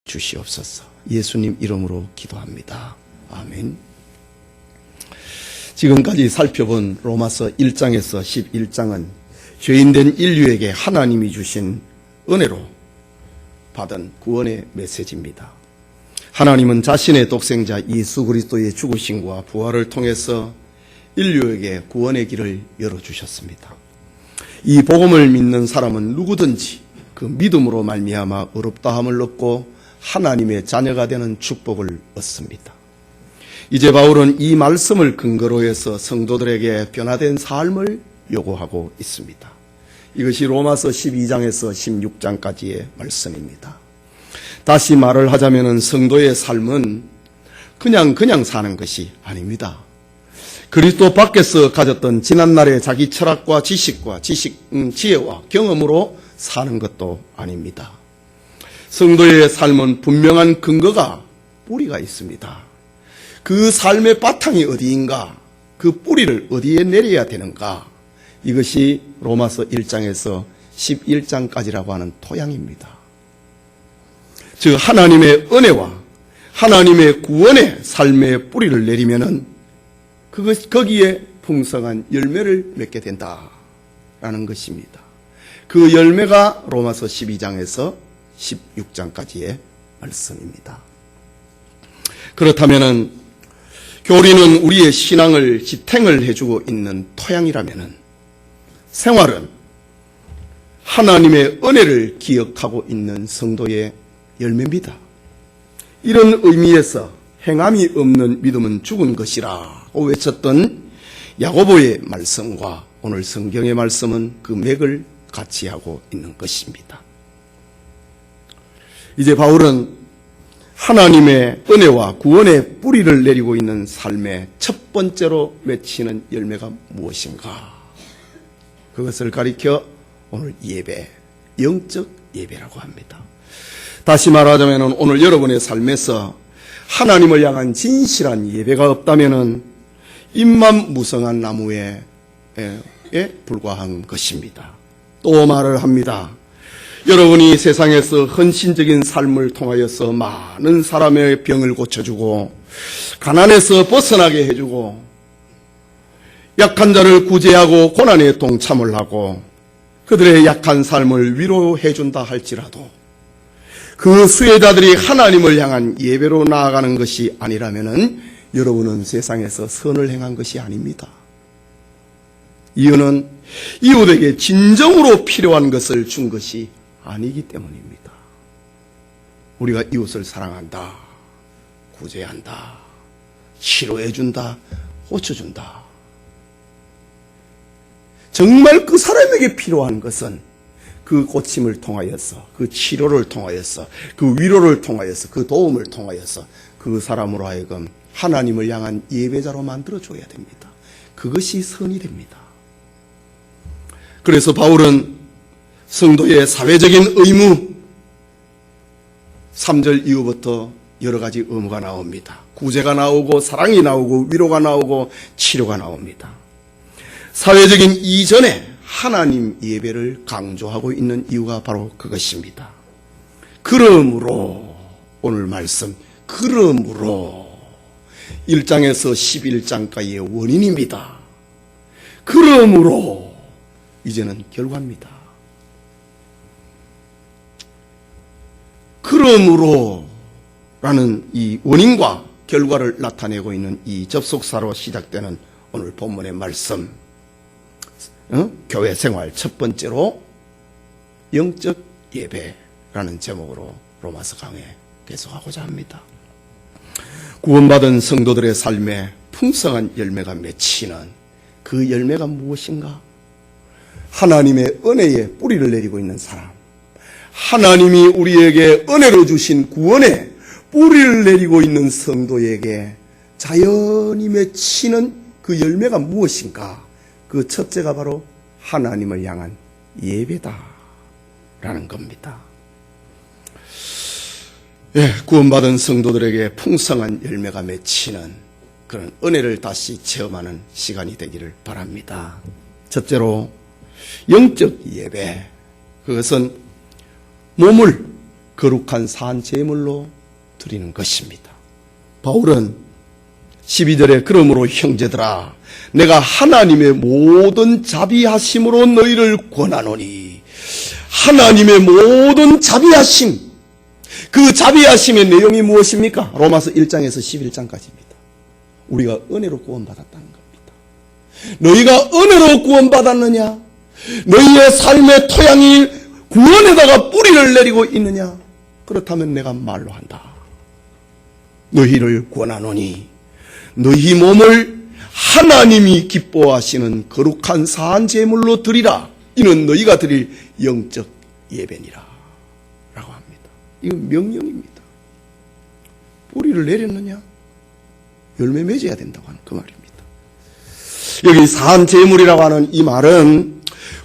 주시옵소서. 예수님 이름으로 기도합니다. 아멘. 지금까지 살펴본 로마서 1장에서 11장은 죄인된 인류에게 하나님이 주신 은혜로 받은 구원의 메시지입니다. 하나님은 자신의 독생자 예수 그리스도의 죽으심과 부활을 통해서 인류에게 구원의 길을 열어주셨습니다. 이 복음을 믿는 사람은 누구든지 그 믿음으로 말미암아 의롭다함을 얻고 하나님의 자녀가 되는 축복을 얻습니다. 이제 바울은 이 말씀을 근거로 해서 성도들에게 변화된 삶을 요구하고 있습니다. 이것이 로마서 12장에서 16장까지의 말씀입니다. 다시 말을 하자면 성도의 삶은 그냥 사는 것이 아닙니다. 그리스도 밖에서 가졌던 지난날의 자기 철학과 지혜와 경험으로 사는 것도 아닙니다. 성도의 삶은 분명한 근거가 뿌리가 있습니다. 그 삶의 바탕이 어디인가, 그 뿌리를 어디에 내려야 되는가, 이것이 로마서 1장에서 11장까지라고 하는 토양입니다. 즉 하나님의 은혜와 하나님의 구원의 삶의 뿌리를 내리면은 거기에 풍성한 열매를 맺게 된다라는 것입니다. 그 열매가 로마서 12장에서 16장까지의 말씀입니다. 그렇다면은 교리는 우리의 신앙을 지탱을 해주고 있는 토양이라면은 생활은 하나님의 은혜를 기억하고 있는 성도의 열매입니다. 이런 의미에서 행함이 없는 믿음은 죽은 것이라고 외쳤던 야고보의 말씀과 오늘 성경의 말씀은 그 맥을 같이 하고 있는 것입니다. 이제 바울은 하나님의 은혜와 구원의 뿌리를 내리고 있는 삶의 첫 번째로 맺히는 열매가 무엇인가? 그것을 가리켜 오늘 예배, 영적 예배라고 합니다. 다시 말하자면 오늘 여러분의 삶에서 하나님을 향한 진실한 예배가 없다면 잎만 무성한 나무에 불과한 것입니다. 또 말을 합니다. 여러분이 세상에서 헌신적인 삶을 통하여서 많은 사람의 병을 고쳐주고 가난에서 벗어나게 해주고 약한 자를 구제하고 고난에 동참을 하고 그들의 약한 삶을 위로해 준다 할지라도 그 수혜자들이 하나님을 향한 예배로 나아가는 것이 아니라면은 여러분은 세상에서 선을 행한 것이 아닙니다. 이유는 이웃에게 진정으로 필요한 것을 준 것이 아니기 때문입니다. 우리가 이웃을 사랑한다, 구제한다, 치료해준다, 고쳐준다. 정말 그 사람에게 필요한 것은 그 고침을 통하여서, 그 치료를 통하여서, 그 위로를 통하여서, 그 도움을 통하여서 그 사람으로 하여금 하나님을 향한 예배자로 만들어줘야 됩니다. 그것이 선이 됩니다. 그래서 바울은 성도의 사회적인 의무, 3절 이후부터 여러 가지 의무가 나옵니다. 구제가 나오고 사랑이 나오고 위로가 나오고 치료가 나옵니다. 사회적인 이전에 하나님 예배를 강조하고 있는 이유가 바로 그것입니다. 그러므로 오늘 말씀, 그러므로 1장에서 11장까지의 원인입니다. 그러므로 이제는 결과입니다. 그러므로 라는 이 원인과 결과를 나타내고 있는 이 접속사로 시작되는 오늘 본문의 말씀, 교회 생활 첫 번째로 영적 예배라는 제목으로 로마서 강해 계속하고자 합니다. 구원받은 성도들의 삶에 풍성한 열매가 맺히는 그 열매가 무엇인가? 하나님의 은혜에 뿌리를 내리고 있는 사람, 하나님이 우리에게 은혜로 주신 구원에 뿌리를 내리고 있는 성도에게 자연히 맺히는 그 열매가 무엇인가? 그 첫째가 바로 하나님을 향한 예배다라는 겁니다. 구원받은 성도들에게 풍성한 열매가 맺히는 그런 은혜를 다시 체험하는 시간이 되기를 바랍니다. 첫째로 영적 예배, 그것은 몸을 거룩한 산 제물로 드리는 것입니다. 바울은 12절에 그러므로 형제들아 내가 하나님의 모든 자비하심으로 너희를 권하노니, 하나님의 모든 자비하심, 그 자비하심의 내용이 무엇입니까? 로마서 1장에서 11장까지입니다. 우리가 은혜로 구원받았다는 겁니다. 너희가 은혜로 구원받았느냐? 너희의 삶의 토양이 구원에다가 뿌리를 내리고 있느냐? 그렇다면 내가 말로 한다. 너희를 권하노니 너희 몸을 하나님이 기뻐하시는 거룩한 산 제물로 드리라. 이는 너희가 드릴 영적 예배니라 라고 합니다. 이건 명령입니다. 뿌리를 내렸느냐? 열매 맺어야 된다고 하는 그 말입니다. 여기 산 제물이라고 하는 이 말은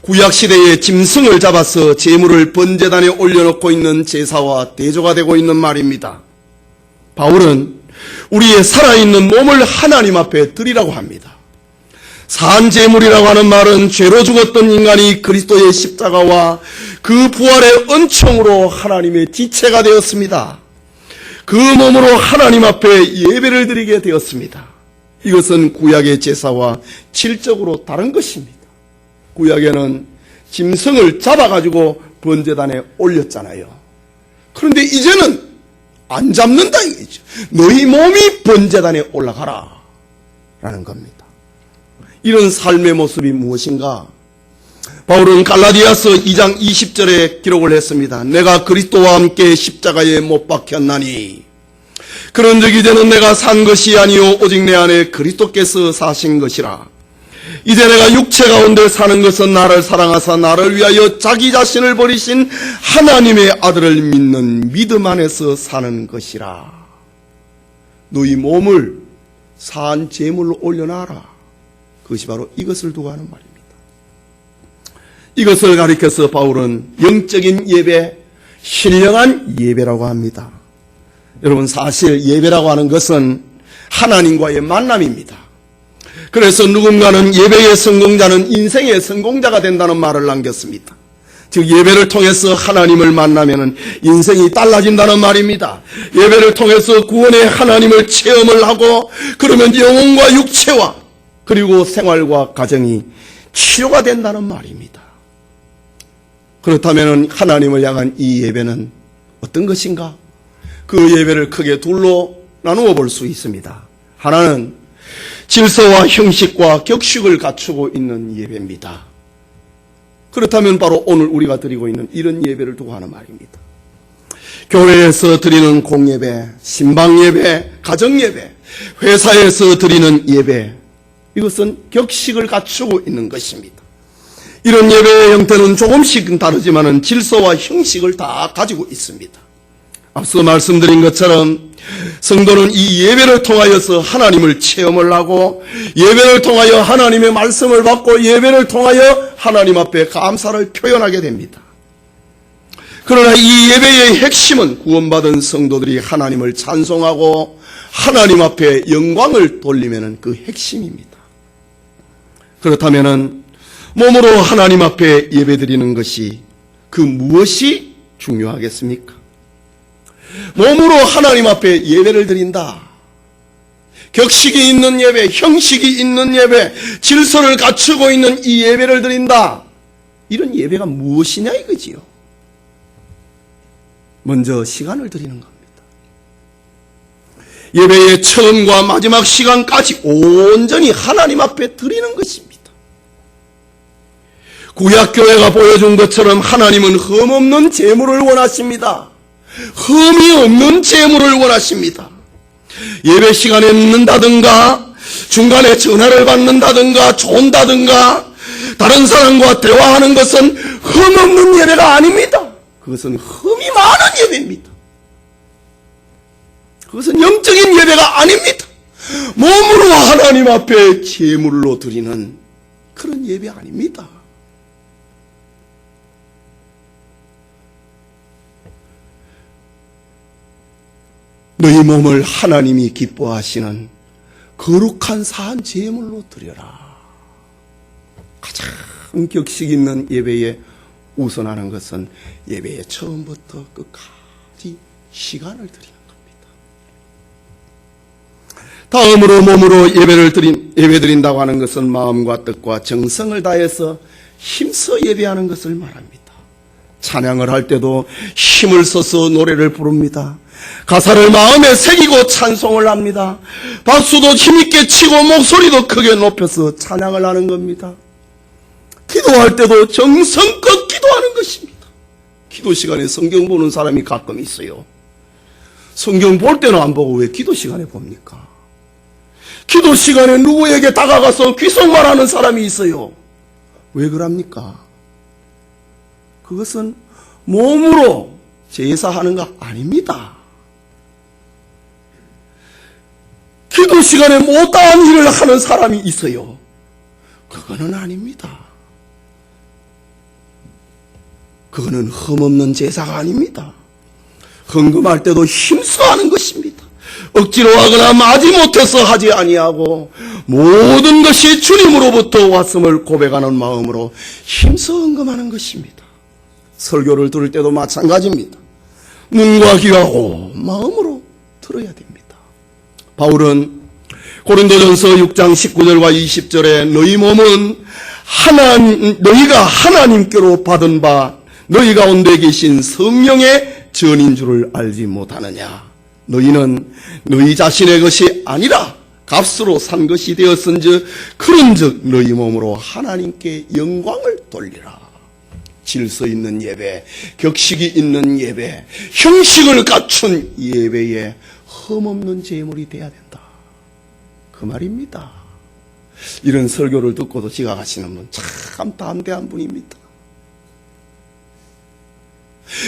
구약시대에 짐승을 잡아서 제물을 번제단에 올려놓고 있는 제사와 대조가 되고 있는 말입니다. 바울은 우리의 살아있는 몸을 하나님 앞에 드리라고 합니다. 산 제물이라고 하는 말은 죄로 죽었던 인간이 그리스도의 십자가와 그 부활의 은총으로 하나님의 지체가 되었습니다. 그 몸으로 하나님 앞에 예배를 드리게 되었습니다. 이것은 구약의 제사와 질적으로 다른 것입니다. 구약에는 짐승을 잡아가지고 번제단에 올렸잖아요. 그런데 이제는 안 잡는다 이거죠. 너희 몸이 번제단에 올라가라 라는 겁니다. 이런 삶의 모습이 무엇인가? 바울은 갈라디아서 2장 20절에 기록을 했습니다. 내가 그리스도와 함께 십자가에 못 박혔나니 그런즉 이제는 내가 산 것이 아니요 오직 내 안에 그리스도께서 사신 것이라. 이제 내가 육체 가운데 사는 것은 나를 사랑하사 나를 위하여 자기 자신을 버리신 하나님의 아들을 믿는 믿음 안에서 사는 것이라. 너희 몸을 산 제물로 올려놔라. 그것이 바로 이것을 두고 하는 말입니다. 이것을 가리켜서 바울은 영적인 예배, 신령한 예배라고 합니다. 여러분, 사실 예배라고 하는 것은 하나님과의 만남입니다. 그래서 누군가는 예배의 성공자는 인생의 성공자가 된다는 말을 남겼습니다. 즉 예배를 통해서 하나님을 만나면 인생이 달라진다는 말입니다. 예배를 통해서 구원의 하나님을 체험을 하고 그러면 영혼과 육체와 그리고 생활과 가정이 치료가 된다는 말입니다. 그렇다면 하나님을 향한 이 예배는 어떤 것인가? 그 예배를 크게 둘로 나누어 볼 수 있습니다. 하나는 질서와 형식과 격식을 갖추고 있는 예배입니다. 그렇다면 바로 오늘 우리가 드리고 있는 이런 예배를 두고 하는 말입니다. 교회에서 드리는 공예배, 신방예배, 가정예배, 회사에서 드리는 예배, 이것은 격식을 갖추고 있는 것입니다. 이런 예배의 형태는 조금씩은 다르지만 질서와 형식을 다 가지고 있습니다. 앞서 말씀드린 것처럼 성도는 이 예배를 통하여서 하나님을 체험을 하고 예배를 통하여 하나님의 말씀을 받고 예배를 통하여 하나님 앞에 감사를 표현하게 됩니다. 그러나 이 예배의 핵심은 구원받은 성도들이 하나님을 찬송하고 하나님 앞에 영광을 돌리면 그 핵심입니다. 그렇다면 몸으로 하나님 앞에 예배드리는 것이 그 무엇이 중요하겠습니까? 몸으로 하나님 앞에 예배를 드린다. 격식이 있는 예배, 형식이 있는 예배, 질서를 갖추고 있는 이 예배를 드린다. 이런 예배가 무엇이냐 이거지요. 먼저 시간을 드리는 겁니다. 예배의 처음과 마지막 시간까지 온전히 하나님 앞에 드리는 것입니다. 구약교회가 보여준 것처럼 하나님은 흠없는 제물을 원하십니다. 흠이 없는 제물을 원하십니다. 예배 시간에 늦는다든가 중간에 전화를 받는다든가 존다든가 다른 사람과 대화하는 것은 흠 없는 예배가 아닙니다. 그것은 흠이 많은 예배입니다. 그것은 영적인 예배가 아닙니다. 몸으로 하나님 앞에 제물로 드리는 그런 예배 아닙니다. 너희 몸을 하나님이 기뻐하시는 거룩한 산 제물로 드려라. 가장 격식 있는 예배에 우선하는 것은 예배의 처음부터 끝까지 끝까지 시간을 드리는 겁니다. 다음으로 몸으로 예배 드린다고 하는 것은 마음과 뜻과 정성을 다해서 힘써 예배하는 것을 말합니다. 찬양을 할 때도 힘을 써서 노래를 부릅니다. 가사를 마음에 새기고 찬송을 합니다. 박수도 힘있게 치고 목소리도 크게 높여서 찬양을 하는 겁니다. 기도할 때도 정성껏 기도하는 것입니다. 기도 시간에 성경 보는 사람이 가끔 있어요. 성경 볼 때는 안 보고 왜 기도 시간에 봅니까? 기도 시간에 누구에게 다가가서 귀속말하는 사람이 있어요. 왜 그럽니까? 그것은 몸으로 제사하는 거 아닙니다. 기도 시간에 못다한 일을 하는 사람이 있어요. 그거는 아닙니다. 그거는 흠없는 제사가 아닙니다. 헌금할 때도 힘써 하는 것입니다. 억지로 하거나 마지못해서 하지 아니하고 모든 것이 주님으로부터 왔음을 고백하는 마음으로 힘써 헌금하는 것입니다. 설교를 들을 때도 마찬가지입니다. 눈과 귀가 온 마음으로 들어야 됩니다. 바울은 고린도전서 6장 19절과 20절에 너희 몸은 너희가 하나님께로 받은 바 너희 가운데 계신 성령의 전인 줄을 알지 못하느냐. 너희는 너희 자신의 것이 아니라 값으로 산 것이 되었은즉 그런즉 너희 몸으로 하나님께 영광을 돌리라. 질서 있는 예배, 격식이 있는 예배, 형식을 갖춘 예배에 흠없는 제물이 돼야 된다. 그 말입니다. 이런 설교를 듣고도 지각하시는 분 참 담대한 분입니다.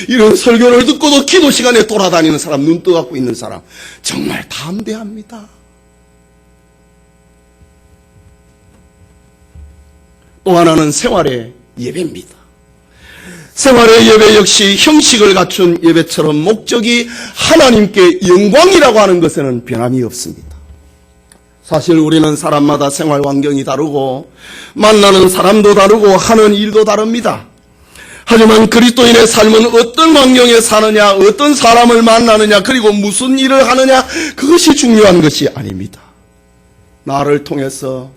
이런 설교를 듣고도 기도 시간에 돌아다니는 사람, 눈 떠갖고 있는 사람 정말 담대합니다. 또 하나는 생활의 예배입니다. 생활의 예배 역시 형식을 갖춘 예배처럼 목적이 하나님께 영광이라고 하는 것에는 변함이 없습니다. 사실 우리는 사람마다 생활 환경이 다르고 만나는 사람도 다르고 하는 일도 다릅니다. 하지만 그리스도인의 삶은 어떤 환경에 사느냐, 어떤 사람을 만나느냐, 그리고 무슨 일을 하느냐, 그것이 중요한 것이 아닙니다. 나를 통해서,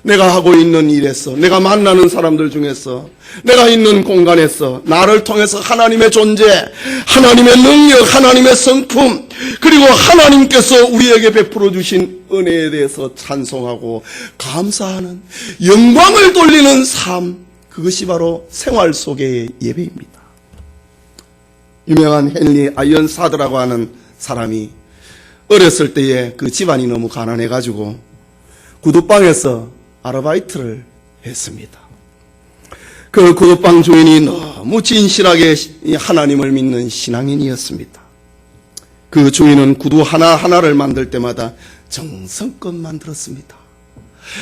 내가 하고 있는 일에서, 내가 만나는 사람들 중에서, 내가 있는 공간에서 나를 통해서 하나님의 존재, 하나님의 능력, 하나님의 성품, 그리고 하나님께서 우리에게 베풀어 주신 은혜에 대해서 찬송하고 감사하는, 영광을 돌리는 삶, 그것이 바로 생활 속의 예배입니다. 유명한 헨리 아이언사드라고 하는 사람이 어렸을 때에 그 집안이 너무 가난해가지고 구두방에서 아르바이트를 했습니다. 그 구두방 주인이 너무 진실하게 하나님을 믿는 신앙인이었습니다. 그 주인은 구두 하나하나를 만들 때마다 정성껏 만들었습니다.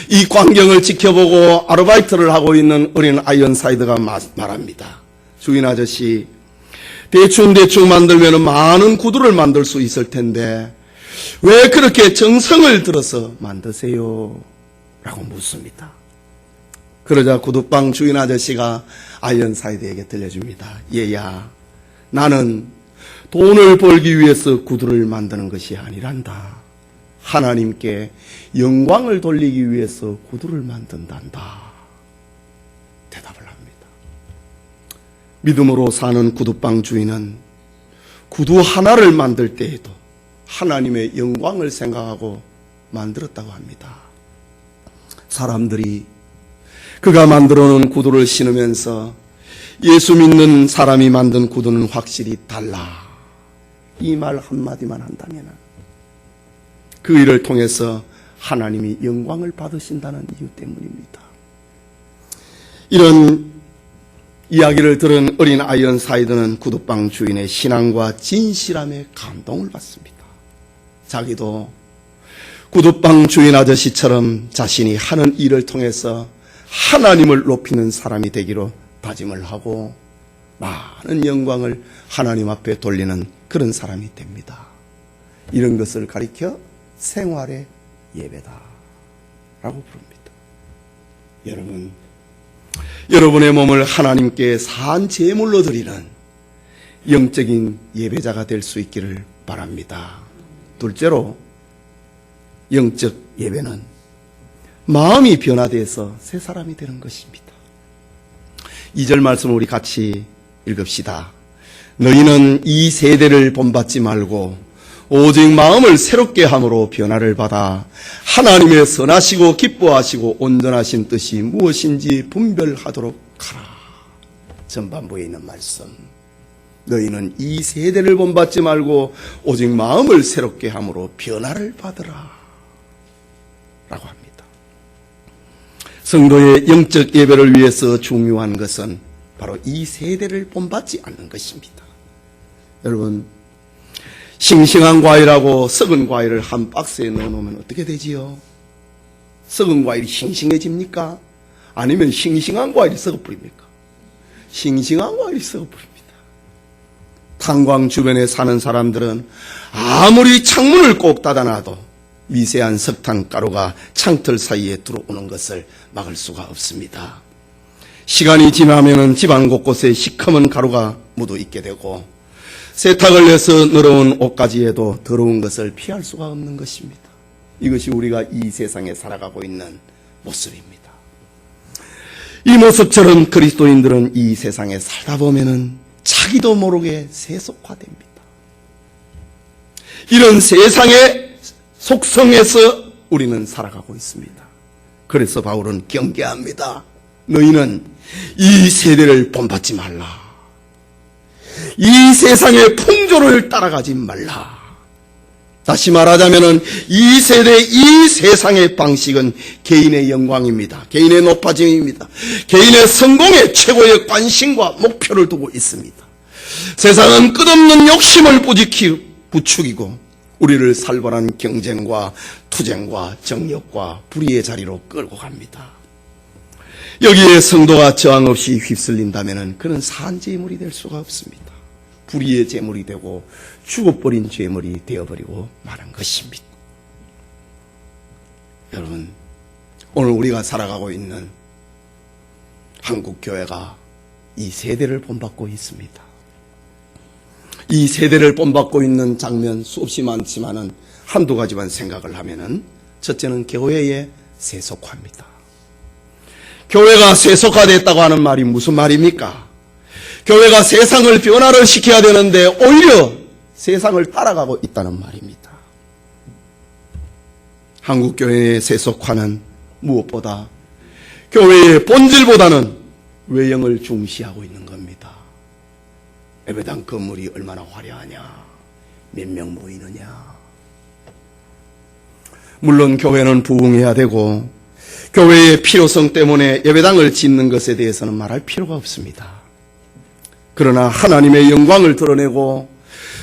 이 광경을 지켜보고 아르바이트를 하고 있는 어린 아이언사이드가 말합니다. 주인 아저씨, 대충 만들면 많은 구두를 만들 수 있을 텐데 왜 그렇게 정성을 들어서 만드세요? 라고 묻습니다. 그러자 구두방 주인 아저씨가 아이언사이드에게 들려줍니다. 얘야, 나는 돈을 벌기 위해서 구두를 만드는 것이 아니란다. 하나님께 영광을 돌리기 위해서 구두를 만든단다. 대답을 합니다. 믿음으로 사는 구두방 주인은 구두 하나를 만들 때에도 하나님의 영광을 생각하고 만들었다고 합니다. 사람들이 그가 만들어 놓은 구두를 신으면서 예수 믿는 사람이 만든 구두는 확실히 달라. 이 말 한마디만 한다면 그 일을 통해서 하나님이 영광을 받으신다는 이유 때문입니다. 이런 이야기를 들은 어린 아이언사이드는 구두방 주인의 신앙과 진실함에 감동을 받습니다. 자기도 구두방 주인 아저씨처럼 자신이 하는 일을 통해서 하나님을 높이는 사람이 되기로 다짐을 하고 많은 영광을 하나님 앞에 돌리는 그런 사람이 됩니다. 이런 것을 가리켜 생활의 예배다 라고 부릅니다. 여러분의 몸을 하나님께 산 제물로 드리는 영적인 예배자가 될 수 있기를 바랍니다. 둘째로, 영적 예배는 마음이 변화돼서 새 사람이 되는 것입니다. 2절 말씀을 우리 같이 읽읍시다. 너희는 이 세대를 본받지 말고 오직 마음을 새롭게 함으로 변화를 받아 하나님의 선하시고 기뻐하시고 온전하신 뜻이 무엇인지 분별하도록 하라. 전반부에 있는 말씀. 너희는 이 세대를 본받지 말고 오직 마음을 새롭게 함으로 변화를 받으라 라고 합니다. 성도의 영적 예배를 위해서 중요한 것은 바로 이 세대를 본받지 않는 것입니다. 여러분, 싱싱한 과일하고 썩은 과일을 한 박스에 넣어놓으면 어떻게 되지요? 썩은 과일이 싱싱해집니까? 아니면 싱싱한 과일이 썩어버립니까? 싱싱한 과일이 썩어버립니다. 탄광 주변에 사는 사람들은 아무리 창문을 꼭 닫아놔도 미세한 석탄가루가 창틀 사이에 들어오는 것을 막을 수가 없습니다. 시간이 지나면 집안 곳곳에 시커먼 가루가 묻어 있게 되고 세탁을 해서 늘어온 옷가지에도 더러운 것을 피할 수가 없는 것입니다. 이것이 우리가 이 세상에 살아가고 있는 모습입니다. 이 모습처럼 그리스도인들은 이 세상에 살다 보면은 자기도 모르게 세속화됩니다. 이런 세상의 속성에서 우리는 살아가고 있습니다. 그래서 바울은 경계합니다. 너희는 이 세대를 본받지 말라. 이 세상의 풍조를 따라가지 말라. 다시 말하자면 이 세대, 이 세상의 방식은 개인의 영광입니다. 개인의 높아짐입니다. 개인의 성공에 최고의 관심과 목표를 두고 있습니다. 세상은 끝없는 욕심을 부추기고 우리를 살벌한 경쟁과 투쟁과 정욕과 불의의 자리로 끌고 갑니다. 여기에 성도가 저항 없이 휩쓸린다면 그는 산 제물이 될 수가 없습니다. 불의의 제물이 되고 죽어버린 제물이 되어버리고 마는 것입니다. 여러분, 오늘 우리가 살아가고 있는 한국교회가 이 세대를 본받고 있습니다. 이 세대를 본받고 있는 장면 수없이 많지만은 한두 가지만 생각을 하면은 첫째는 교회의 세속화입니다. 교회가 세속화됐다고 하는 말이 무슨 말입니까? 교회가 세상을 변화를 시켜야 되는데 오히려 세상을 따라가고 있다는 말입니다. 한국교회의 세속화는 무엇보다 교회의 본질보다는 외형을 중시하고 있는 겁니다. 예배당 건물이 얼마나 화려하냐, 몇 명 모이느냐. 물론 교회는 부흥해야 되고 교회의 필요성 때문에 예배당을 짓는 것에 대해서는 말할 필요가 없습니다. 그러나 하나님의 영광을 드러내고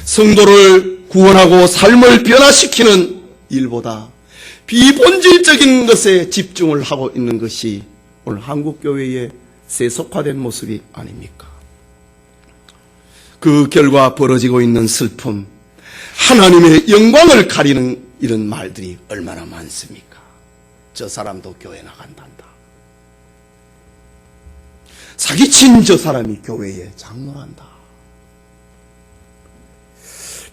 성도를 구원하고 삶을 변화시키는 일보다 비본질적인 것에 집중을 하고 있는 것이 오늘 한국교회의 세속화된 모습이 아닙니까? 그 결과 벌어지고 있는 슬픔, 하나님의 영광을 가리는 이런 말들이 얼마나 많습니까? 저 사람도 교회 나간단다. 사기친 저 사람이 교회에 장로란다.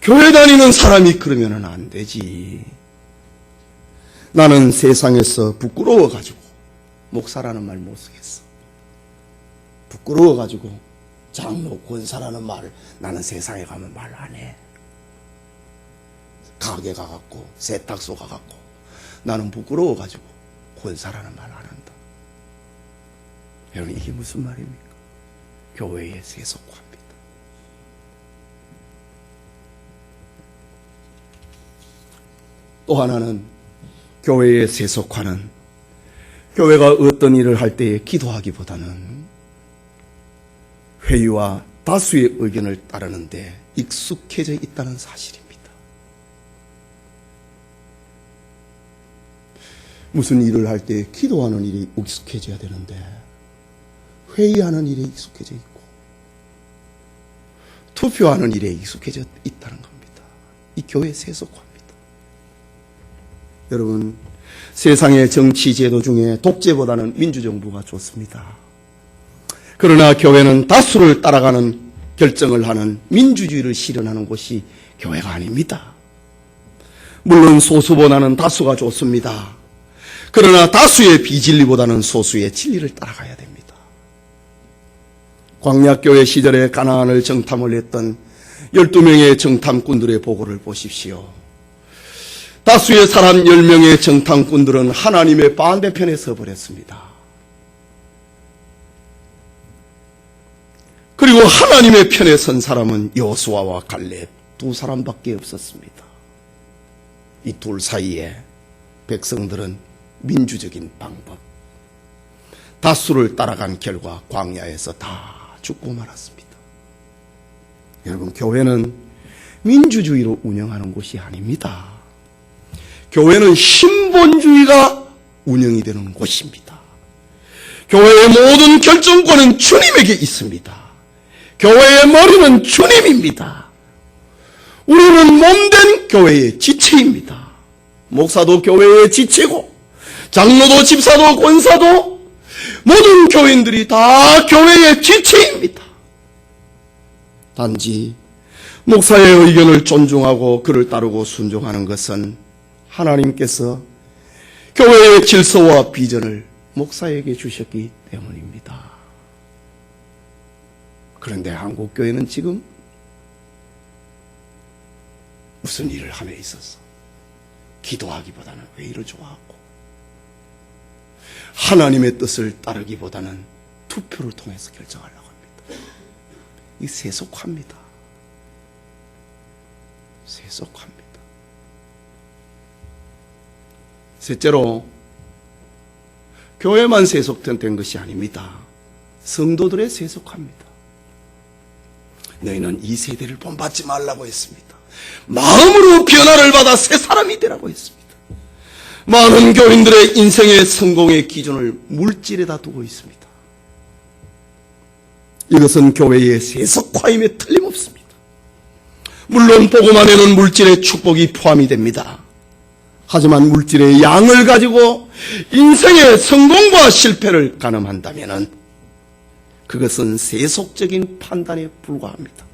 교회 다니는 사람이 그러면 안 되지. 나는 세상에서 부끄러워가지고 목사라는 말 못 쓰겠어. 부끄러워가지고 장로, 권사라는 말을 나는 세상에 가면 말 안 해. 가게 가갖고 세탁소 가갖고 나는 부끄러워가지고 권사라는 말 안 한다. 여러분, 이게 무슨 말입니까? 교회의 세속화입니다. 또 하나는 교회의 세속화는 교회가 어떤 일을 할 때에 기도하기보다는 회의와 다수의 의견을 따르는데 익숙해져 있다는 사실입니다. 무슨 일을 할 때 기도하는 일이 익숙해져야 되는데 회의하는 일에 익숙해져 있고 투표하는 일에 익숙해져 있다는 겁니다. 이 교회 세속화입니다. 여러분, 세상의 정치 제도 중에 독재보다는 민주정부가 좋습니다. 그러나 교회는 다수를 따라가는 결정을 하는 민주주의를 실현하는 곳이 교회가 아닙니다. 물론 소수보다는 다수가 좋습니다. 그러나 다수의 비진리보다는 소수의 진리를 따라가야 됩니다. 광야교회 시절에 가나안을 정탐을 했던 12명의 정탐꾼들의 보고를 보십시오. 다수의 사람 10명의 정탐꾼들은 하나님의 반대편에 서버렸습니다. 그리고 하나님의 편에 선 사람은 여호수아와 갈렙 두 사람밖에 없었습니다. 이 둘 사이에 백성들은 민주적인 방법, 다수를 따라간 결과 광야에서 다 죽고 말았습니다. 여러분, 교회는 민주주의로 운영하는 곳이 아닙니다. 교회는 신본주의가 운영이 되는 곳입니다. 교회의 모든 결정권은 주님에게 있습니다. 교회의 머리는 주님입니다. 우리는 몸된 교회의 지체입니다. 목사도 교회의 지체고, 장로도 집사도 권사도 모든 교인들이 다 교회의 지체입니다. 단지 목사의 의견을 존중하고 그를 따르고 순종하는 것은 하나님께서 교회의 질서와 비전을 목사에게 주셨기 때문입니다. 그런데 한국교회는 지금 무슨 일을 함에 있어서 기도하기보다는 회의를 좋아하고 하나님의 뜻을 따르기보다는 투표를 통해서 결정하려고 합니다. 이 세속화입니다. 세속화입니다. 셋째로, 교회만 세속된 것이 아닙니다. 성도들의 세속화입니다. 너희는 이 세대를 본받지 말라고 했습니다. 마음으로 변화를 받아 새 사람이 되라고 했습니다. 많은 교인들의 인생의 성공의 기준을 물질에다 두고 있습니다. 이것은 교회의 세속화임에 틀림없습니다. 물론 복음 안에는 물질의 축복이 포함이 됩니다. 하지만 물질의 양을 가지고 인생의 성공과 실패를 가늠한다면 그것은 세속적인 판단에 불과합니다.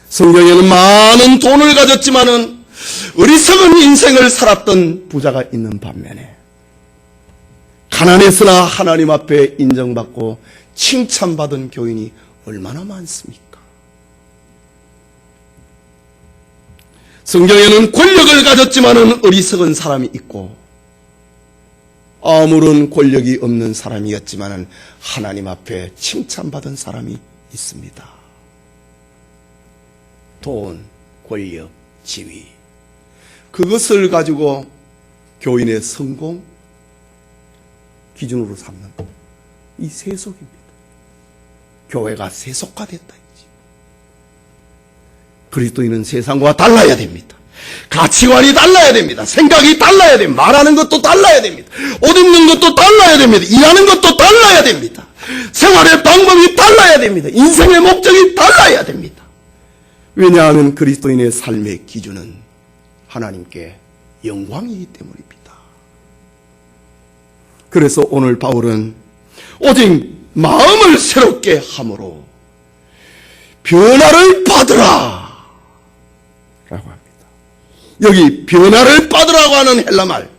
성경에는 많은 돈을 가졌지만은 어리석은 인생을 살았던 부자가 있는 반면에 가난했으나 하나님 앞에 인정받고 칭찬받은 교인이 얼마나 많습니까? 성경에는 권력을 가졌지만은 어리석은 사람이 있고 아무런 권력이 없는 사람이었지만은 하나님 앞에 칭찬받은 사람이 있습니다. 돈, 권력, 지위, 그것을 가지고 교인의 성공 기준으로 삼는 이 세속입니다. 교회가 세속화됐다. 그리스도인은 세상과 달라야 됩니다. 가치관이 달라야 됩니다. 생각이 달라야 됩니다. 말하는 것도 달라야 됩니다. 옷 입는 것도 달라야 됩니다. 일하는 것도 달라야 됩니다. 생활의 방법이 달라야 됩니다. 인생의 목적이 달라야 됩니다. 왜냐하면 그리스도인의 삶의 기준은 하나님께 영광이기 때문입니다. 그래서 오늘 바울은 오직 마음을 새롭게 함으로 변화를 받으라 라고 합니다. 여기 변화를 받으라고 하는 헬라말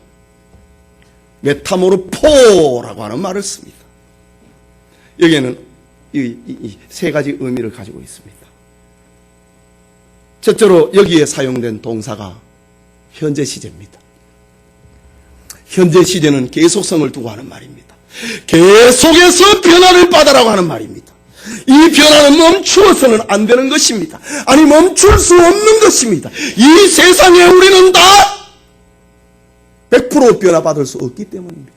메타모르포라고 하는 말을 씁니다. 여기에는 이 세 가지 의미를 가지고 있습니다. 첫째로 여기에 사용된 동사가 현재 시제입니다. 현재 시제는 계속성을 두고 하는 말입니다. 계속해서 변화를 받으라고 하는 말입니다. 이 변화는 멈추어서는 안 되는 것입니다. 아니, 멈출 수 없는 것입니다. 이 세상에 우리는 다 100% 변화받을 수 없기 때문입니다.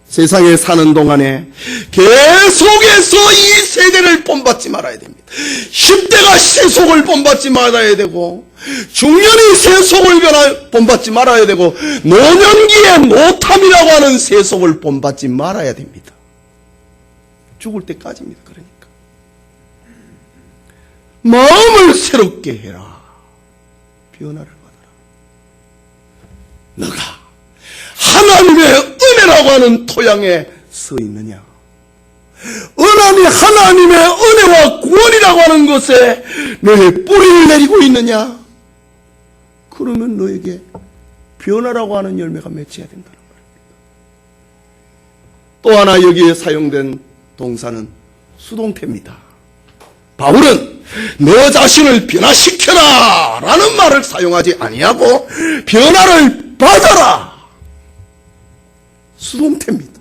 세상에 사는 동안에 계속해서 이 세대를 본받지 말아야 됩니다. 10대가 세속을 본받지 말아야 되고, 중년이 세속을 본받지 말아야 되고, 노년기에 노탐이라고 하는 세속을 본받지 말아야 됩니다. 죽을 때까지입니다. 그러니까 마음을 새롭게 해라. 변화를 받아라. 너가 하나님의 은혜라고 하는 토양에 서 있느냐? 하나님의 은혜와 구원이라고 하는 것에 너의 뿌리를 내리고 있느냐? 그러면 너에게 변화라고 하는 열매가 맺혀야 된다는 말입니다. 또 하나 여기에 사용된 동사는 수동태입니다. 바울은 너 자신을 변화시켜라 라는 말을 사용하지 아니하고 변화를 받아라, 수동태입니다.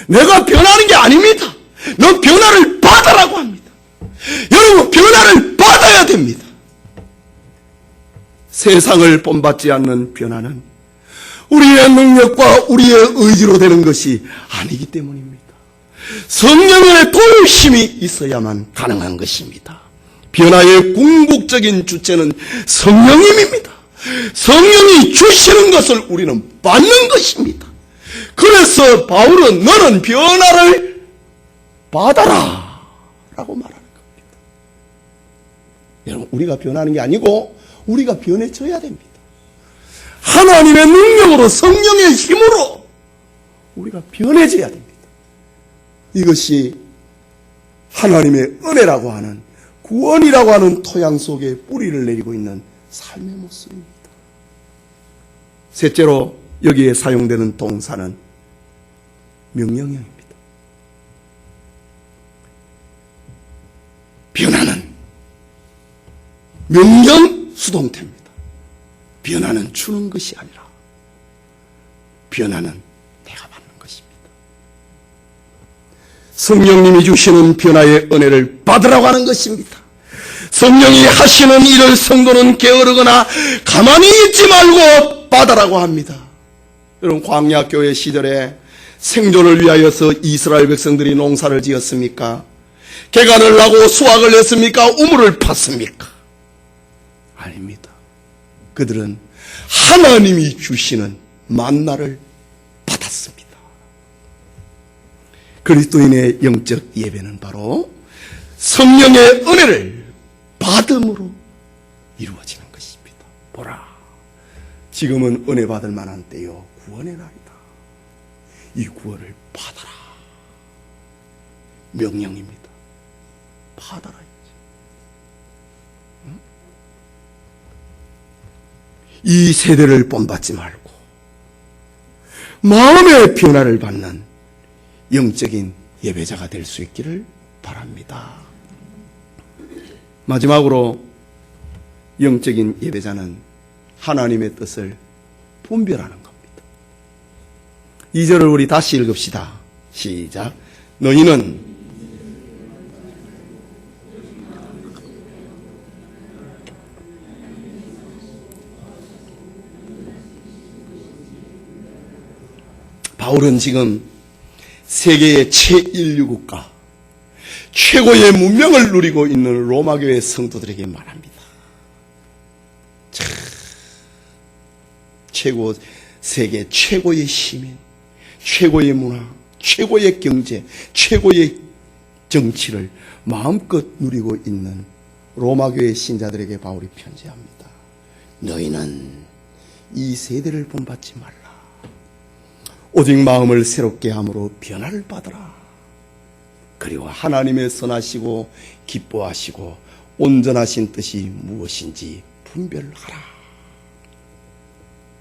내가 변하는 게 아닙니다. 너 변화를 받아라고 합니다. 여러분, 변화를 받아야 됩니다. 세상을 본받지 않는 변화는 우리의 능력과 우리의 의지로 되는 것이 아니기 때문입니다. 성령의 도우심이 있어야만 가능한 것입니다. 변화의 궁극적인 주체는 성령님입니다. 성령이 주시는 것을 우리는 받는 것입니다. 그래서 바울은 너는 변화를 받아라 라고 말하는 겁니다. 여러분, 우리가 변하는 게 아니고 우리가 변해져야 됩니다. 하나님의 능력으로, 성령의 힘으로 우리가 변해져야 됩니다. 이것이 하나님의 은혜라고 하는, 구원이라고 하는 토양 속에 뿌리를 내리고 있는 삶의 모습입니다. 셋째로 여기에 사용되는 동사는 명령형입니다. 변화는 명령 수동태입니다. 변화는 주는 것이 아니라 변화는 내가 받는 것입니다. 성령님이 주시는 변화의 은혜를 받으라고 하는 것입니다. 성령이 하시는 일을 성도는 게으르거나 가만히 있지 말고 받아라고 합니다. 여러분, 광야교회 시절에 생존을 위하여서 이스라엘 백성들이 농사를 지었습니까? 개간을 하고 수확을 했습니까? 우물을 팠습니까? 아닙니다. 그들은 하나님이 주시는 만나를 받았습니다. 그리스도인의 영적 예배는 바로 성령의 은혜를 받음으로 이루어지는 것입니다. 보라, 지금은 은혜 받을 만한 때요 구원의 날이다. 이 구원을 받아라. 명령입니다. 받아라. 이 세대를 본받지 말고 마음의 변화를 받는 영적인 예배자가 될 수 있기를 바랍니다. 마지막으로 영적인 예배자는 하나님의 뜻을 분별하는 겁니다. 2절을 우리 다시 읽읍시다. 시작. 너희는 바울은 지금 세계의 제1류 국가, 최고의 문명을 누리고 있는 로마교회 성도들에게 말합니다. 세계 최고의 시민, 최고의 문화, 최고의 경제, 최고의 정치를 마음껏 누리고 있는 로마교회 신자들에게 바울이 편지합니다. 너희는 이 세대를 본받지 말라. 오직 마음을 새롭게 함으로 변화를 받으라. 그리고 하나님의 선하시고 기뻐하시고 온전하신 뜻이 무엇인지 분별하라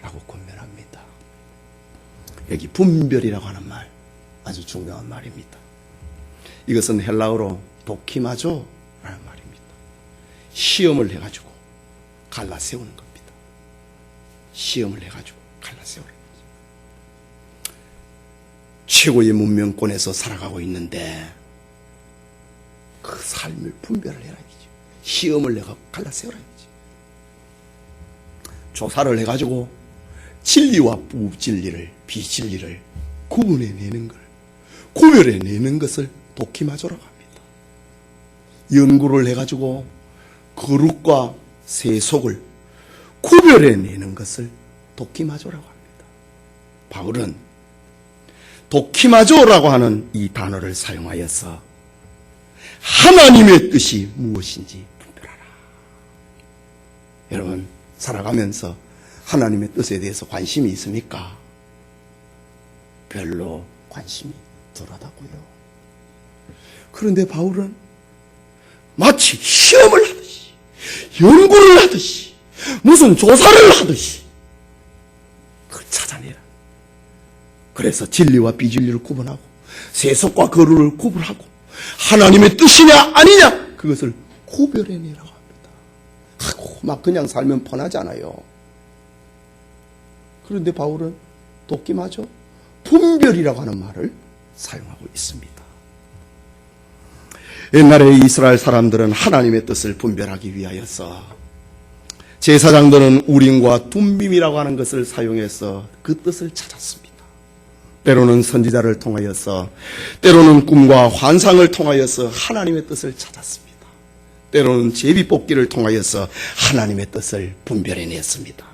라고 권면합니다. 여기 분별이라고 하는 말 아주 중요한 말입니다. 이것은 헬라어로 도키마조라는 말입니다. 시험을 해가지고 갈라세우는 겁니다. 시험을 해가지고 갈라세우는 겁니다. 최고의 문명권에서 살아가고 있는데 그 삶을 분별을 해야지. 시험을 내가 갈라세워야지. 조사를 해가지고 진리와 부진리를, 비진리를 구분해내는 걸, 구별해내는 것을 도키마조라고 합니다. 연구를 해가지고 거룩과 세속을 구별해내는 것을 도키마조라고 합니다. 바울은 도키마조라고 하는 이 단어를 사용하여서 하나님의 뜻이 무엇인지 분별하라. 여러분, 살아가면서 하나님의 뜻에 대해서 관심이 있습니까? 별로 관심이 덜하다고요. 그런데 바울은 마치 시험을 하듯이, 연구를 하듯이, 무슨 조사를 하듯이 그걸 찾아내라. 그래서 진리와 비진리를 구분하고 세속과 거루를 구분하고 하나님의 뜻이냐 아니냐 그것을 구별해내라고 합니다. 하고 막 그냥 살면 편하잖아요. 그런데 바울은 도끼마저 분별이라고 하는 말을 사용하고 있습니다. 옛날에 이스라엘 사람들은 하나님의 뜻을 분별하기 위하여서 제사장들은 우림과 둠빔이라고 하는 것을 사용해서 그 뜻을 찾았습니다. 때로는 선지자를 통하여서, 때로는 꿈과 환상을 통하여서 하나님의 뜻을 찾았습니다. 때로는 제비뽑기를 통하여서 하나님의 뜻을 분별해냈습니다.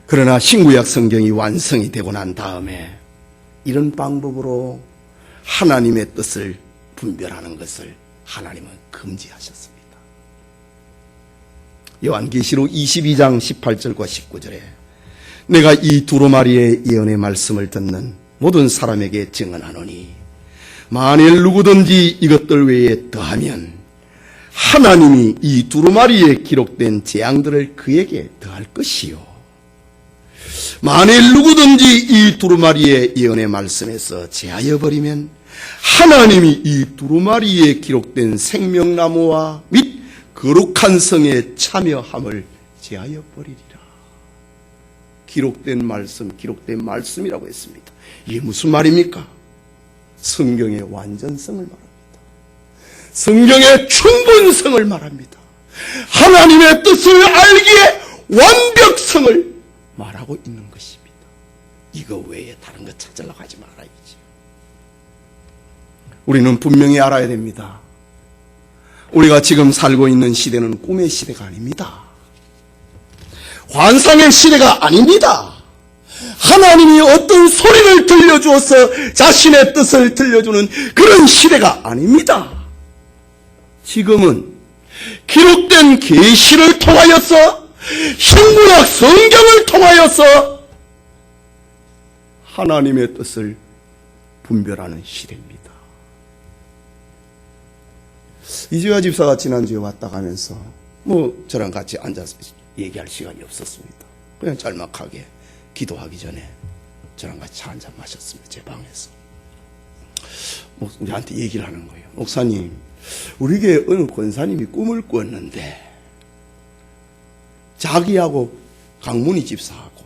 그러나 신구약 성경이 완성이 되고 난 다음에 이런 방법으로 하나님의 뜻을 분별하는 것을 하나님은 금지하셨습니다. 요한계시록 22장 18절과 19절에 내가 이 두루마리의 예언의 말씀을 듣는 모든 사람에게 증언하노니 만일 누구든지 이것들 외에 더하면 하나님이 이 두루마리에 기록된 재앙들을 그에게 더할 것이요, 만일 누구든지 이 두루마리의 예언의 말씀에서 제하여 버리면 하나님이 이 두루마리에 기록된 생명나무와 및 거룩한 성에 참여함을 제하여 버리리라. 기록된 말씀이라고 했습니다. 이게 무슨 말입니까? 성경의 완전성을 말합니다. 성경의 충분성을 말합니다. 하나님의 뜻을 알기에 완벽성을 말하고 있는 것입니다. 이거 외에 다른 거 찾으려고 하지 말아야지. 우리는 분명히 알아야 됩니다. 우리가 지금 살고 있는 시대는 꿈의 시대가 아닙니다. 환상의 시대가 아닙니다. 하나님이 어떤 소리를 들려주어서 자신의 뜻을 들려주는 그런 시대가 아닙니다. 지금은 기록된 계시를 통하여서, 신구약 성경을 통하여서 하나님의 뜻을 분별하는 시대입니다. 이재화 집사가 지난주에 왔다 가면서 저랑 같이 앉아서 얘기할 시간이 없었습니다. 그냥 짤막하게 기도하기 전에 저랑 같이 차 한잔 마셨습니다. 제 방에서. 우리한테 얘기를 하는 거예요. 목사님, 우리 교회 어느 권사님이 꿈을 꿨는데 자기하고 강문희 집사하고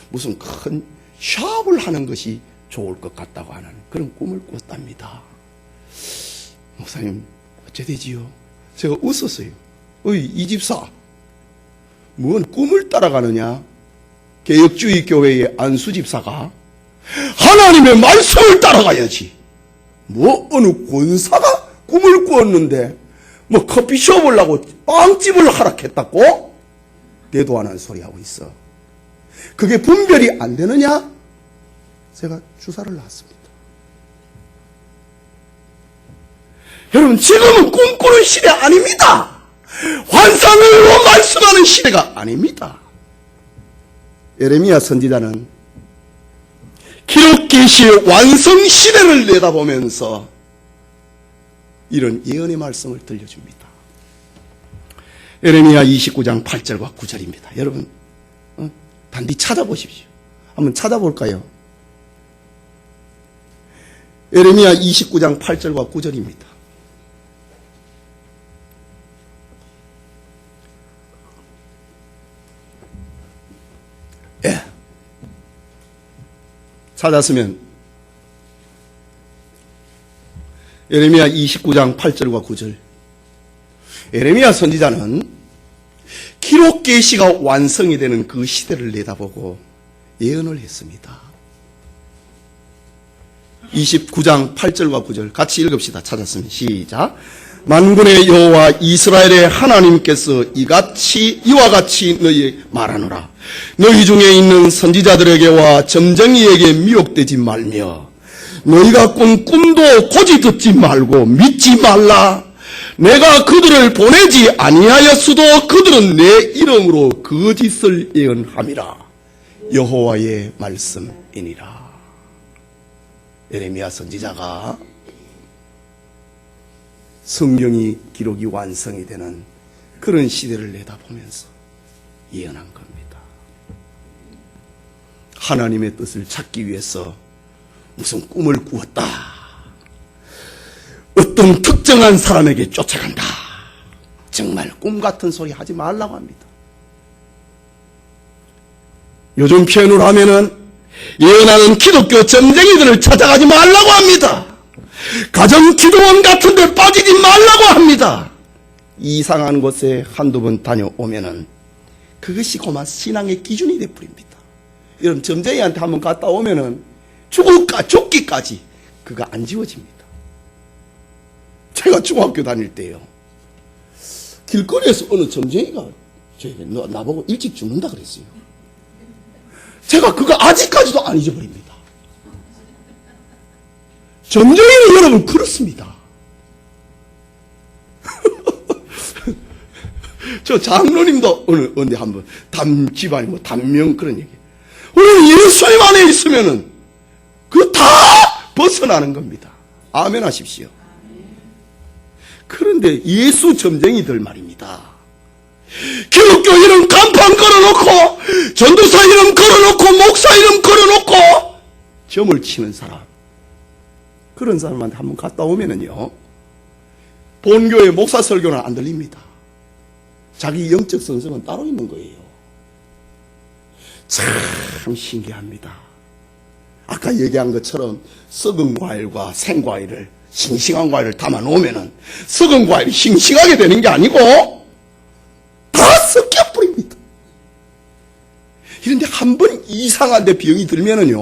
무슨 큰 샵을 하는 것이 좋을 것 같다고 하는 그런 꿈을 꿨답니다. 목사님, 어째 되지요? 제가 웃었어요. 이 집사, 뭔 꿈을 따라가느냐? 개혁주의 교회의 안수 집사가 하나님의 말씀을 따라가야지. 어느 권사가 꿈을 꾸었는데 커피숍을 하고 빵집을 하락했다고? 대도 안 한 소리 하고 있어. 그게 분별이 안 되느냐? 제가 주사를 놨습니다. 여러분, 지금은 꿈꾸는 시대 아닙니다. 환상으로 말씀하는 시대가 아닙니다. 예레미야 선지자는 기록 계시의 완성 시대를 내다보면서 이런 예언의 말씀을 들려줍니다. 예레미야 29장 8절과 9절입니다. 여러분, 단디 찾아보십시오. 한번 찾아볼까요? 예레미야 29장 8절과 9절입니다. 찾았으면 예레미야 29장 8절과 9절. 예레미야 선지자는 기록 계시가 완성이 되는 그 시대를 내다보고 예언을 했습니다. 29장 8절과 9절 같이 읽읍시다. 찾았으면 시작. 만군의 여호와 이스라엘의 하나님께서 이와 같이 너희에게 말하노라. 너희 중에 있는 선지자들에게와 점쟁이에게 미혹되지 말며 너희가 꾼 꿈도 고지 듣지 말고 믿지 말라. 내가 그들을 보내지 아니하였어도 그들은 내 이름으로 거짓을 예언함이라. 여호와의 말씀이니라. 예레미야 선지자가 성경이 기록이 완성이 되는 그런 시대를 내다보면서 예언한 겁니다. 하나님의 뜻을 찾기 위해서 무슨 꿈을 꾸었다, 어떤 특정한 사람에게 쫓아간다, 정말 꿈 같은 소리 하지 말라고 합니다. 요즘 표현으로 하면은 예언하는 기독교 점쟁이들을 찾아가지 말라고 합니다. 가정 기도원 같은 데 빠지지 말라고 합니다. 이상한 곳에 한두 번 다녀오면은 그것이 고만 신앙의 기준이 되어버립니다. 여러분, 점쟁이한테 한번 갔다 오면은 죽기까지 그거 안 지워집니다. 제가 중학교 다닐 때요, 길거리에서 어느 점쟁이가 저에게 나보고 일찍 죽는다 그랬어요. 제가 그거 아직까지도 안 잊어버립니다. 점쟁이는 여러분 그렇습니다. 저 장로님도 어느 한번 집안이 단명 그런 얘기. 우리는 예수님 안에 있으면은 그거 다 벗어나는 겁니다. 아멘 하십시오. 그런데 예수 점쟁이들 말입니다. 기독교 이름 간판 걸어놓고, 전도사 이름 걸어놓고, 목사 이름 걸어놓고 점을 치는 사람, 그런 사람한테 한번 갔다 오면은요, 본교의 목사 설교는 안 들립니다. 자기 영적 성성은 따로 있는 거예요. 참 신기합니다. 아까 얘기한 것처럼 썩은 과일과 생과일을, 싱싱한 과일을 담아 놓으면은 썩은 과일이 싱싱하게 되는 게 아니고 다 섞여 버립니다. 이런데 한 번 이상한 데 병이 들면은요,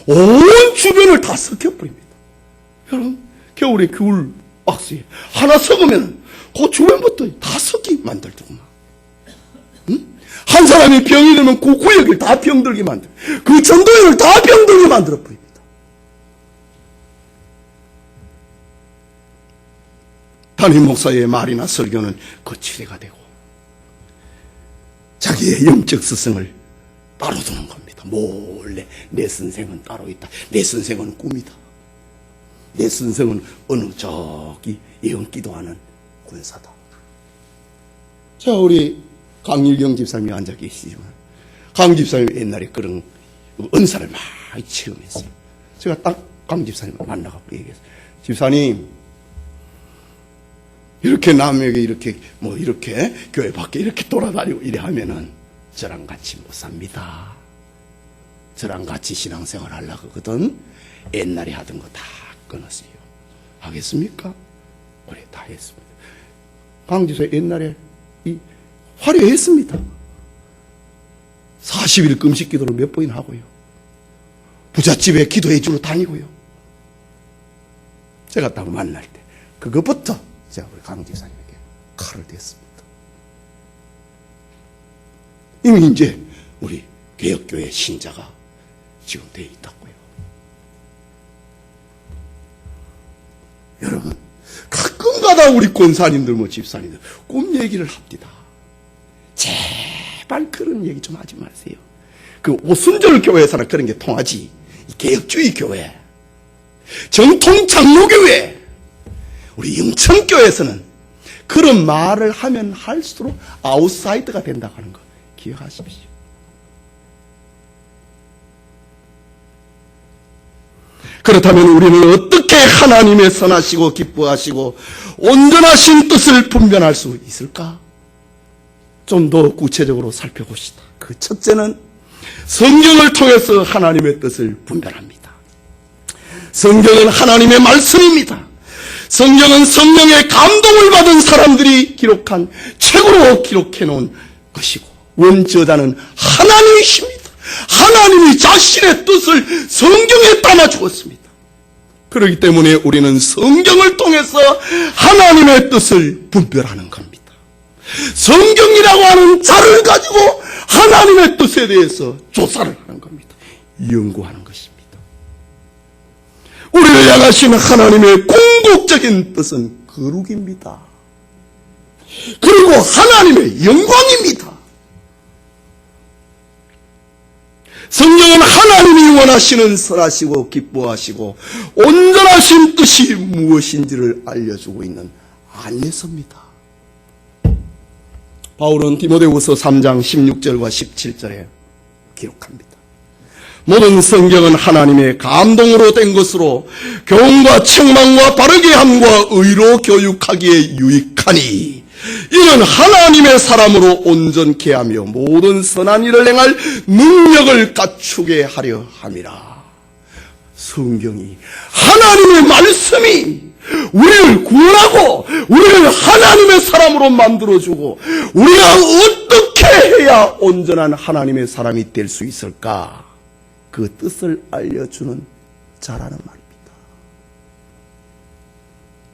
온 주변을 다 섞여 버립니다. 여러분, 겨울에 귤 박스에 하나 썩으면 그 주변부터 다 섞이 만들더구만. 응? 한 사람이 병이 들면 그 구역을 다 병들게 만들어, 그 전도연을 다 병들게 만들어 버립니다. 담임 목사의 말이나 설교는 거칠애가 되고 자기의 영적 스승을 따로 두는 겁니다. 몰래 내 선생은 따로 있다. 내 선생은 꿈이다. 내 선생은 어느 저기 예언 기도하는 군사다. 자, 우리 강일경 집사님이 앉아 계시지만, 강 집사님이 옛날에 그런 은사를 많이 체험했어요. 제가 딱 강 집사님을 만나갖고 얘기했어요. 집사님, 이렇게 남에게 이렇게 이렇게 교회 밖에 이렇게 돌아다니고 이래 하면은 저랑 같이 못 삽니다. 저랑 같이 신앙생활 하려고 하거든. 옛날에 하던 거 다 끊었어요. 하겠습니까? 그래, 다 했습니다. 강지사 옛날에 화려했습니다. 40일 금식 기도를 몇 번이나 하고요. 부잣집에 기도해 주러 다니고요. 제가 딱 만날 때 그것부터 제가 우리 강지사님에게 칼을 댔습니다. 이미 이제 우리 개혁교회 신자가 지금 돼 있다고요. 여러분, 가끔가다 우리 권사님들 집사님들 꿈 얘기를 합니다. 제발 그런 얘기 좀 하지 마세요. 그 오순절 교회에서는 그런 게 통하지. 개혁주의 교회, 정통 장로교회, 우리 영천교회에서는 그런 말을 하면 할수록 아웃사이더가 된다고 하는 거 기억하십시오. 그렇다면 우리는 어떻게 하나님의 선하시고 기뻐하시고 온전하신 뜻을 분별할 수 있을까? 좀 더 구체적으로 살펴봅시다. 그 첫째는 성경을 통해서 하나님의 뜻을 분별합니다. 성경은 하나님의 말씀입니다. 성경은 성령의 감동을 받은 사람들이 기록한 책으로 기록해 놓은 것이고, 원저자는 하나님이십니다. 하나님이 자신의 뜻을 성경에 담아 주었습니다. 그렇기 때문에 우리는 성경을 통해서 하나님의 뜻을 분별하는 겁니다. 성경이라고 하는 자를 가지고 하나님의 뜻에 대해서 조사를 하는 겁니다. 연구하는 것입니다. 우리를 향하신 하나님의 궁극적인 뜻은 거룩입니다. 그리고 하나님의 영광입니다. 성경은 하나님이 원하시는 선하시고 기뻐하시고 온전하신 뜻이 무엇인지를 알려주고 있는 안내서입니다. 바울은 디모데후서 3장 16절과 17절에 기록합니다. 모든 성경은 하나님의 감동으로 된 것으로 교훈과 책망과 바르게 함과 의로 교육하기에 유익하니 이는 하나님의 사람으로 온전케 하며 모든 선한 일을 행할 능력을 갖추게 하려 함이라. 성경이, 하나님의 말씀이 우리를 구원하고 우리를 하나님의 사람으로 만들어주고 우리가 어떻게 해야 온전한 하나님의 사람이 될 수 있을까? 그 뜻을 알려주는 자라는 말입니다.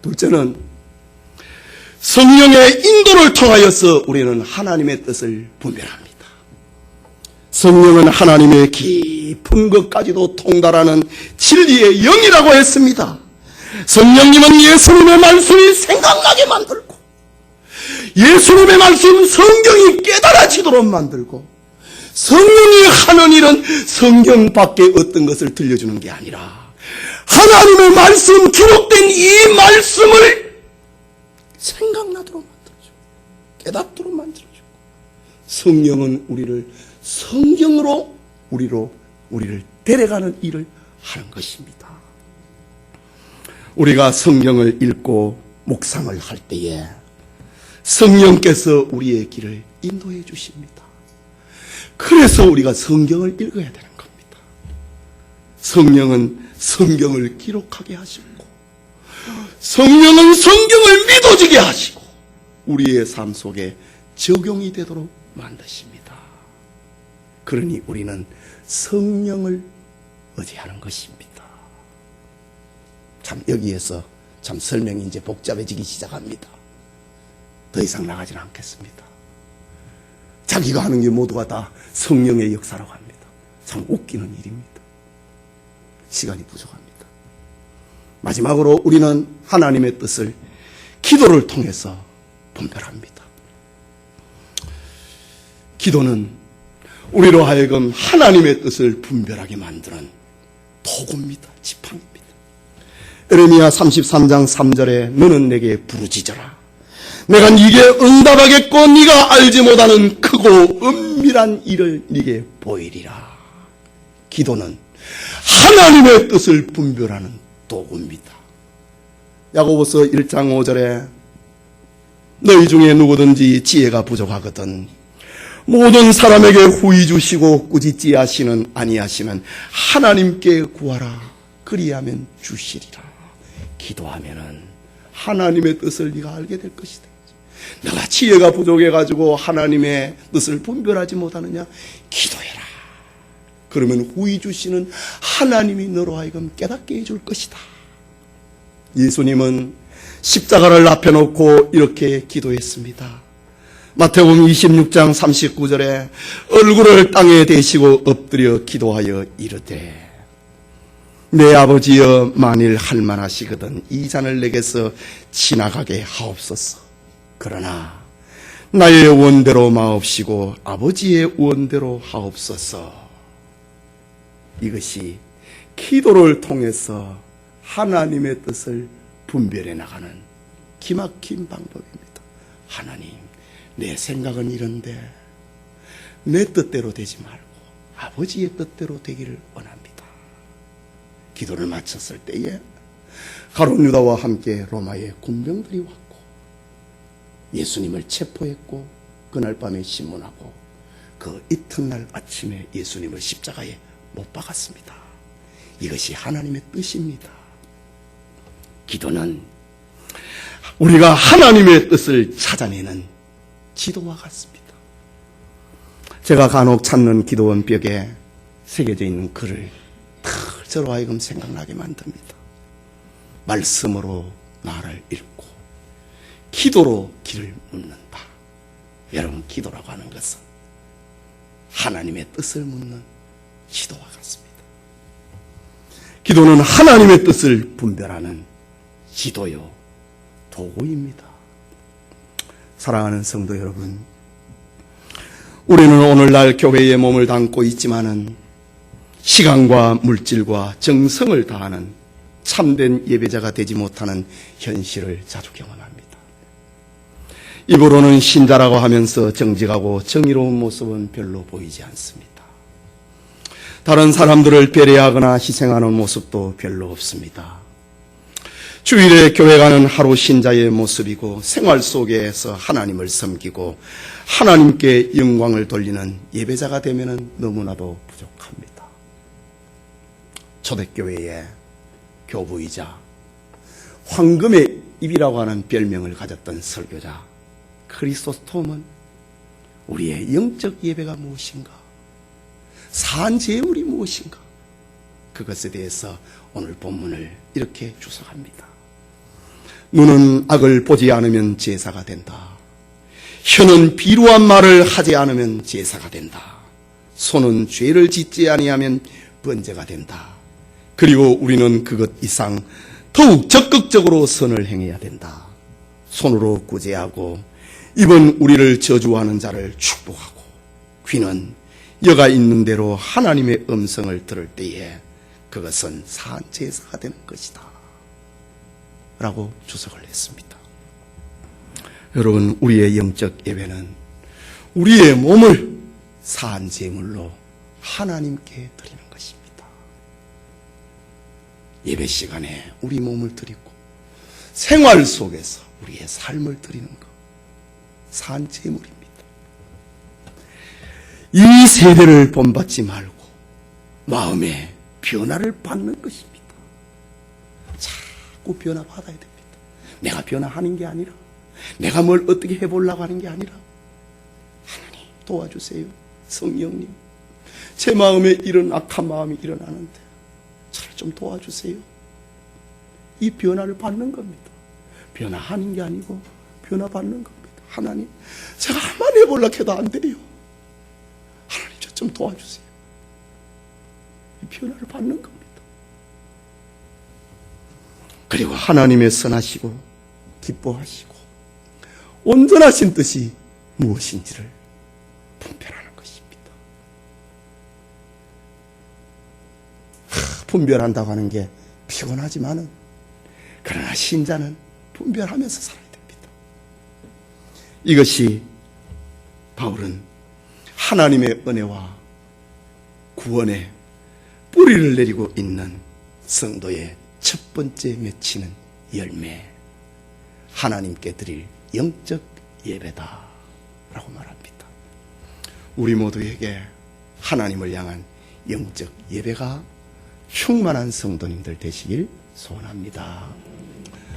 둘째는 성령의 인도를 통하여서 우리는 하나님의 뜻을 분별합니다. 성령은 하나님의 깊은 것까지도 통달하는 진리의 영이라고 했습니다. 성령님은 예수님의 말씀이 생각나게 만들고 예수님의 말씀 성경이 깨달아지도록 만들고 성령이 하는 일은 성경 밖에 어떤 것을 들려주는 게 아니라 하나님의 말씀, 기록된 이 말씀을 생각나도록 만들어주고 깨닫도록 만들어주고 성령은 우리를 성경으로 우리를 데려가는 일을 하는 것입니다. 우리가 성경을 읽고 묵상을 할 때에 성령께서 우리의 길을 인도해 주십니다. 그래서 우리가 성경을 읽어야 되는 겁니다. 성령은 성경을 기록하게 하시고 성령은 성경을 믿어지게 하시고 우리의 삶 속에 적용이 되도록 만드십니다. 그러니 우리는 성령을 의지하는 것입니다. 참 여기에서 참 설명이 이제 복잡해지기 시작합니다. 더 이상 나가지는 않겠습니다. 자기가 하는 게 모두가 다 성령의 역사라고 합니다. 참 웃기는 일입니다. 시간이 부족합니다. 마지막으로 우리는 하나님의 뜻을 기도를 통해서 분별합니다. 기도는 우리로 하여금 하나님의 뜻을 분별하게 만드는 도구입니다. 지팡이입니다. 에레미야 33장 3절에 너는 내게 부르짖어라. 내가 네게 응답하겠고 네가 알지 못하는 크고 은밀한 일을 네게 보이리라. 기도는 하나님의 뜻을 분별하는 도구입니다. 야고보서 1장 5절에 너희 중에 누구든지 지혜가 부족하거든 모든 사람에게 후히 주시고 꾸짖지 아니하시는 하나님께 구하라. 그리하면 주시리라. 기도하면은 하나님의 뜻을 네가 알게 될 것이다. 내가 지혜가 부족해가지고 하나님의 뜻을 분별하지 못하느냐? 기도해라. 그러면 후히 주시는 하나님이 너로 하여금 깨닫게 해줄 것이다. 예수님은 십자가를 앞에 놓고 이렇게 기도했습니다. 마태복음 26장 39절에 얼굴을 땅에 대시고 엎드려 기도하여 이르되 내 아버지여 만일 할만하시거든 이 잔을 내게서 지나가게 하옵소서. 그러나 나의 원대로 마옵시고 아버지의 원대로 하옵소서. 이것이 기도를 통해서 하나님의 뜻을 분별해 나가는 기막힌 방법입니다. 하나님, 내 생각은 이런데 내 뜻대로 되지 말고 아버지의 뜻대로 되기를 원합니다. 기도를 마쳤을 때에 가룟 유다와 함께 로마의 군병들이 왔고 예수님을 체포했고 그날 밤에 신문하고 그 이튿날 아침에 예수님을 십자가에 못 박았습니다. 이것이 하나님의 뜻입니다. 기도는 우리가 하나님의 뜻을 찾아내는 지도와 같습니다. 제가 간혹 찾는 기도원 벽에 새겨져 있는 글을 저로 하여금 생각나게 만듭니다. 말씀으로 나를 읽고 기도로 길을 묻는다. 여러분, 기도라고 하는 것은 하나님의 뜻을 묻는 지도와 같습니다. 기도는 하나님의 뜻을 분별하는 지도요 도구입니다. 사랑하는 성도 여러분, 우리는 오늘날 교회에 몸을 담고 있지만은 시간과 물질과 정성을 다하는 참된 예배자가 되지 못하는 현실을 자주 경험합니다. 입으로는 신자라고 하면서 정직하고 정의로운 모습은 별로 보이지 않습니다. 다른 사람들을 배려하거나 희생하는 모습도 별로 없습니다. 주일에 교회 가는 하루 신자의 모습이고 생활 속에서 하나님을 섬기고 하나님께 영광을 돌리는 예배자가 되면 너무나도 부족합니다. 초대교회의 교부이자 황금의 입이라고 하는 별명을 가졌던 설교자 크리소스톰은 우리의 영적 예배가 무엇인가, 사한 제물이 무엇인가, 그것에 대해서 오늘 본문을 이렇게 주석합니다. 눈은 악을 보지 않으면 제사가 된다. 혀는 비루한 말을 하지 않으면 제사가 된다. 손은 죄를 짓지 아니하면 번제가 된다. 그리고 우리는 그것 이상 더욱 적극적으로 선을 행해야 된다. 손으로 구제하고 입은 우리를 저주하는 자를 축복하고 귀는 여가 있는 대로 하나님의 음성을 들을 때에 그것은 사한 제사가 되는 것이다 라고 주석을 했습니다. 여러분, 우리의 영적 예배는 우리의 몸을 사한 제물로 하나님께 드리는 것입니다. 예배 시간에 우리 몸을 드리고 생활 속에서 우리의 삶을 드리는 것, 사한 제물입니다. 이 세대를 본받지 말고 마음의 변화를 받는 것입니다. 자꾸 변화받아야 됩니다. 내가 변화하는 게 아니라, 내가 뭘 어떻게 해보려고 하는 게 아니라, 하나님 도와주세요. 성령님, 제 마음에 이런 악한 마음이 일어나는데 저를 좀 도와주세요. 이 변화를 받는 겁니다. 변화하는 게 아니고 변화받는 겁니다. 하나님, 제가 한번 해보려고 해도 안 돼요. 하나님, 저 좀 도와주세요. 이 변화를 받는 겁니다. 그리고 하나님의 선하시고 기뻐하시고 온전하신 뜻이 무엇인지를 분별하는 것입니다. 분별한다고 하는 게 피곤하지만은, 그러나 신자는 분별하면서 살아야 됩니다. 이것이 바울은 하나님의 은혜와 구원의 뿌리를 내리고 있는 성도의 첫 번째 맺히는 열매, 하나님께 드릴 영적 예배다 라고 말합니다. 우리 모두에게 하나님을 향한 영적 예배가 충만한 성도님들 되시길 소원합니다.